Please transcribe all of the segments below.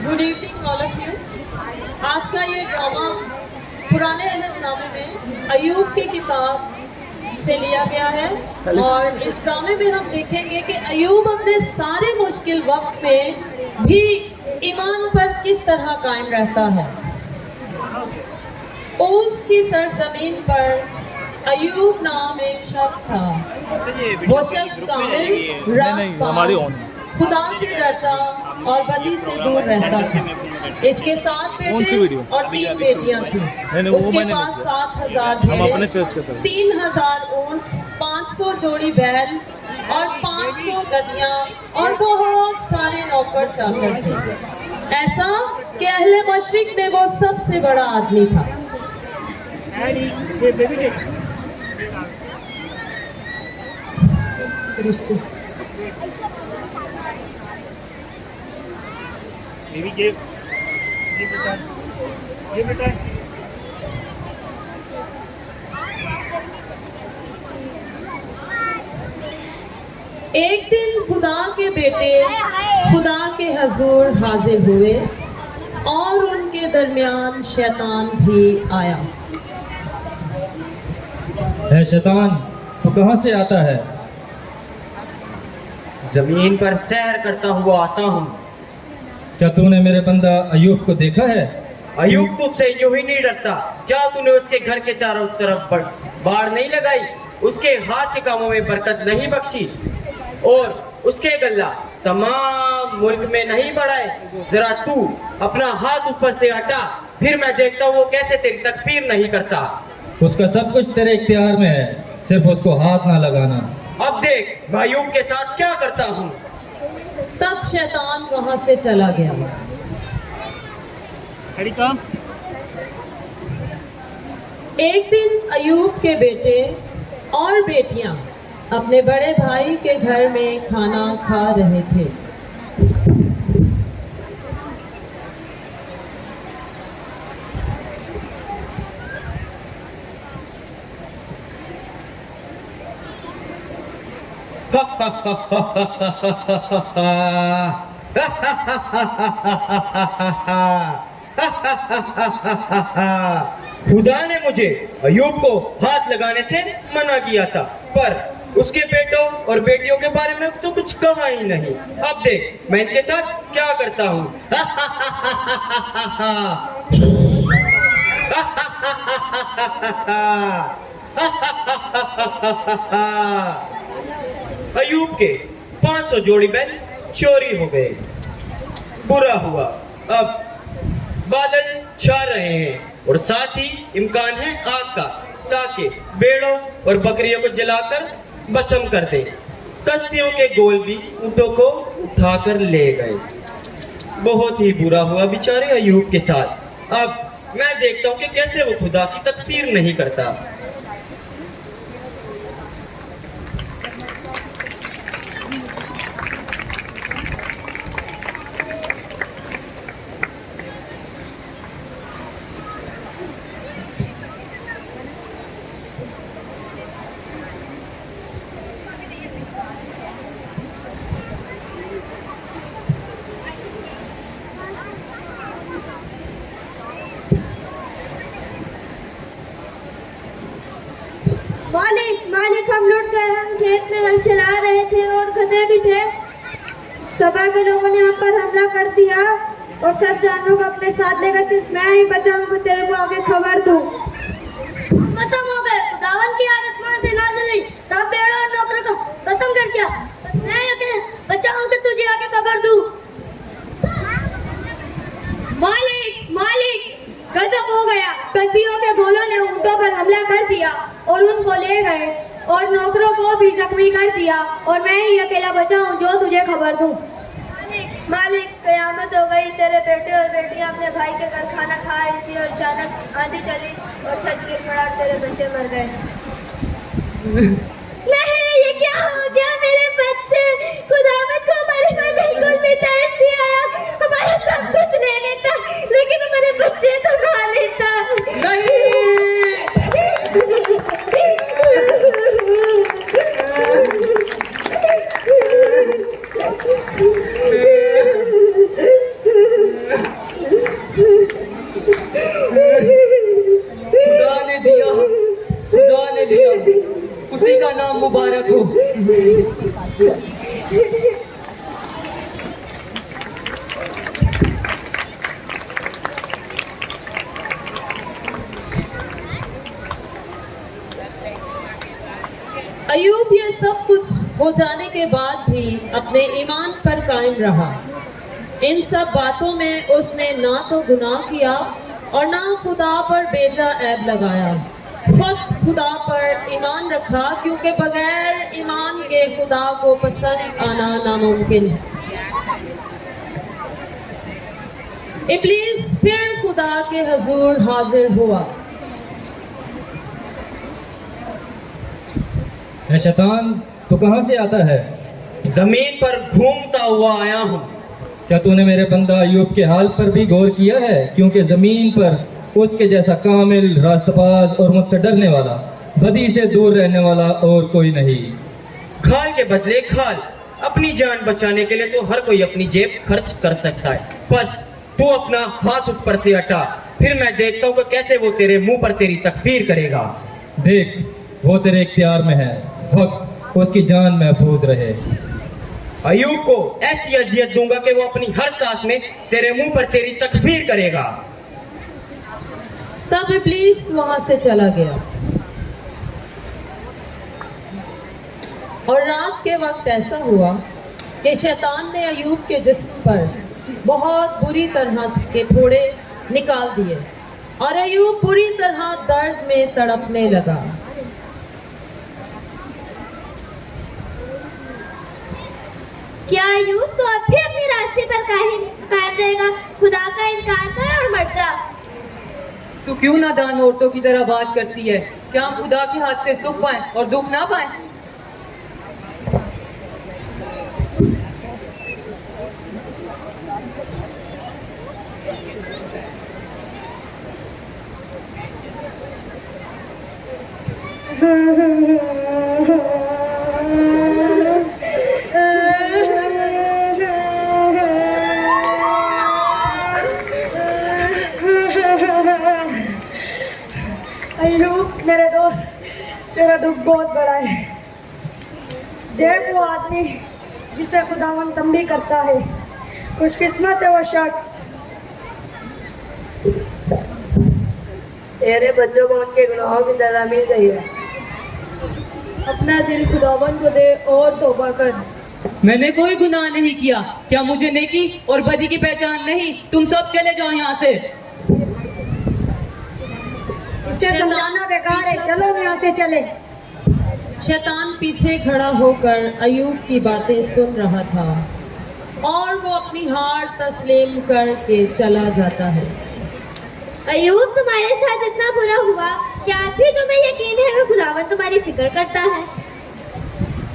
Good evening all of you. आज का ये ड्रामा पुराने अहदनामे में अयूब की किताब से लिया गया है और इस ड्रामे में हम देखेंगे कि अयूब अपने सारे मुश्किल वक्त में भी ईमान पर किस तरह कायम रहता है। ओस की सरजमीन पर अयूब नाम एक शख्स था। वो शख्स कामिल, रास्तबाज, खुदा से डरता और बदी से दूर रहता था। इसके 7 बेटे और 3 बेटियां थी। उसके पास 7,000 भेड़ें, 3,000 ऊंट, 500 जोड़ी बैल और 500 गधियां और बहुत सारे नौकर चाकर थे। ऐसा कि अहले मशरिक में वो सबसे बड़ा आदमी था। रिश्ते एक दिन खुदा के बेटे खुदा के हजूर हाजिर हुए और उनके दरमियान शैतान भी आया। है शैतान, तो कहाँ से आता है? जमीन पर सैर करता हुआ आता हूँ। क्या तूने मेरे बंदा अयूब को देखा है? अयूब तुझसे यूं ही नहीं डरता। क्या तूने उसके घर के चारों तरफ बाड़ नहीं लगाई, उसके हाथ के कामों में बरकत नहीं बख्शी और उसके गल्ला तमाम मुल्क में नहीं बढ़ाए? जरा तू अपना हाथ उस पर से हटा, फिर मैं देखता हूँ वो कैसे तेरी तकफीर नहीं करता। उसका सब कुछ तेरे इख्तियार में है, सिर्फ उसको हाथ ना लगाना। अब देख मैं अयूब के साथ क्या करता हूँ। तब शैतान वहां से चला गया। एक दिन अयूब के बेटे और बेटियां अपने बड़े भाई के घर में खाना खा रहे थे। खुदा ने मुझे अयूब को हाथ लगाने से मना किया था, पर उसके बेटों और बेटियों के बारे में तो कुछ कहा ही नहीं। अब देख मैं इनके साथ क्या करता हूँ। अयूब के 500 जोड़ी बैल चोरी हो गए। बुरा हुआ, अब बादल छा रहे हैं और साथ ही इम्कान है आग का, ताकि भेड़ों और बकरियों को जलाकर भस्म कर दे। कश्तियों के गोल भी ऊँटों को उठाकर ले गए। बहुत ही बुरा हुआ बेचारे अयूब के साथ। अब मैं देखता हूँ कि कैसे वो खुदा की तकफीर नहीं करता। मालिक हम लौट गए। हम खेत में हल चला रहे थे और गधे भी थे। सभा के लोगों ने हम पर हमला कर दिया और सब जानवरों को अपने साथ लेकर सिर्फ मैं ही बचा हूँ। तेरे को आगे खबर दूँ। कसम हो गए, खुदावन की आसमान से नाज़िल हुई, सब भेड़ों और नौकरों को कसम कर क्या मैं अकेले बचा हूँ कि तुझे आगे खबर दूँ। मालिक गजब हो गया। कश्तियों के गोलों ने ऊँटों पर हमला कर दिया और उनको ले गए और नौकरों को भी जख्मी कर दिया और मैं ही अकेला बचा हूँ जो तुझे खबर दूँ। मालिक कयामत हो गई। तेरे बेटे और बेटियां अपने भाई के घर खाना खा रही थी और अचानक आंधी चली और छत गिर पड़ा और तेरे बच्चे मर गए। नहीं, ये क्या हो गया मेरे बच्चे? खुदावंद को हमारे पर बिल्कुल भी तरस नहीं आया। हमारा सब कुछ ले लेता लेकिन हमारे बच्चे तो खा लेता। मुबारक हो। अयूब ये सब कुछ हो जाने के बाद भी अपने ईमान पर कायम रहा। इन सब बातों में उसने ना तो गुनाह किया और ना खुदा पर बेजा ऐब लगाया। फक्त खुदा पर ईमान रखा, क्योंकि बगैर ईमान के खुदा को पसंद आना नामुमकिन है। इब्लीस फिर खुदा के हजूर हाजिर हुआ। ए शैतान, तू कहाँ से आता है? जमीन पर घूमता हुआ आया हूँ। क्या तूने मेरे बंदा अयूब के हाल पर भी गौर किया है? क्योंकि जमीन पर उसके जैसा कामिल, रास्तबाज और मुझसे डरने वाला, बदी से दूर रहने वाला और कोई नहीं। खाल के बदले खाल। अपनी जान बचाने के लिए तो हर कोई अपनी जेब खर्च कर सकता है। बस तू अपना हाथ उस पर से हटा, फिर मैं देखता हूँ कि कैसे वो तेरे मुंह पर तेरी तकफीर करेगा। देख, वो तेरे इख्तियार में है, वक्त उसकी जान महफूज रहे। अयूब को ऐसी अजियत दूंगा कि वो अपनी हर सांस में तेरे मुंह पर तेरी तकफीर करेगा। तब इब्लीस वहां से चला गया और रात के वक्त ऐसा हुआ कि शैतान ने अयूब के जिस्म पर बहुत बुरी तरह के फोड़े निकाल दिए और अयूब बुरी तरह दर्द में तड़पने लगा। क्या अयूब तो अब भी अपने रास्ते पर कायम रहेगा? खुदा का इनकार कर और मर जा। तू क्यों नादान औरतों की तरह बात करती है? क्या हम खुदा के हाथ से सुख पाएं और दुख ना पाएं? अयूब मेरे दोस्त, तेरा दुख बहुत बड़ा है। देख वो आदमी जिसे खुदावन तंबी करता है, खुशकिस्मत है वो शख्स। तेरे बच्चों को उनके गुनाहों की सजा मिल गई है। अपना दिल खुदावन को दे और तौबा कर। मैंने कोई गुनाह नहीं किया। क्या मुझे नेकी और बदी की पहचान नहीं? तुम सब चले जाओ यहाँ से। इसे समझाना बेकार है, चलो यहाँ से चले। शैतान पीछे खड़ा होकर अयूब की बातें सुन रहा था और वो अपनी हार तस्लीम करके चला जाता है। अयूब तुम्हारे साथ इतना बुरा हुआ, क्या अब भी तुम्हें यकीन है कि खुदावन तुम्हारी फिक्र करता है?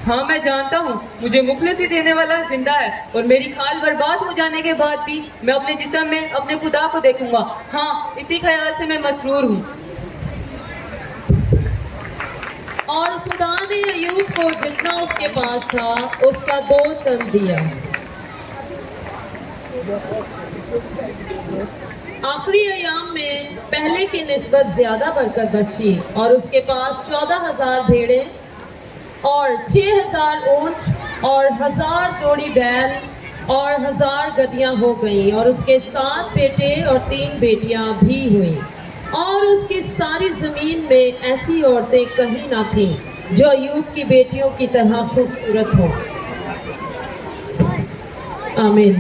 हाँ, मैं जानता हूँ मुझे मुखलिसी देने वाला जिंदा है और मेरी खाल बर्बाद हो जाने के बाद भी मैं अपने जिस्म में अपने खुदा को देखूंगा। हाँ, इसी ख्याल से मैं मसरूर हूँ। और खुदा ने अयूब को जितना उसके पास था उसका 2 चंद दिया। आखिरी अयाम में पहले की निस्बत ज्यादा बरकत बख्शी और उसके पास 14,000 भेड़ें और 6,000 ऊंट और 1,000 जोड़ी बैल और 1,000 गधियां हो गई और उसके 7 बेटे और 3 बेटियां भी हुई और उसकी सारी जमीन में ऐसी औरतें कहीं ना थीं जो अयूब की बेटियों की तरह खूबसूरत हो। आमीन।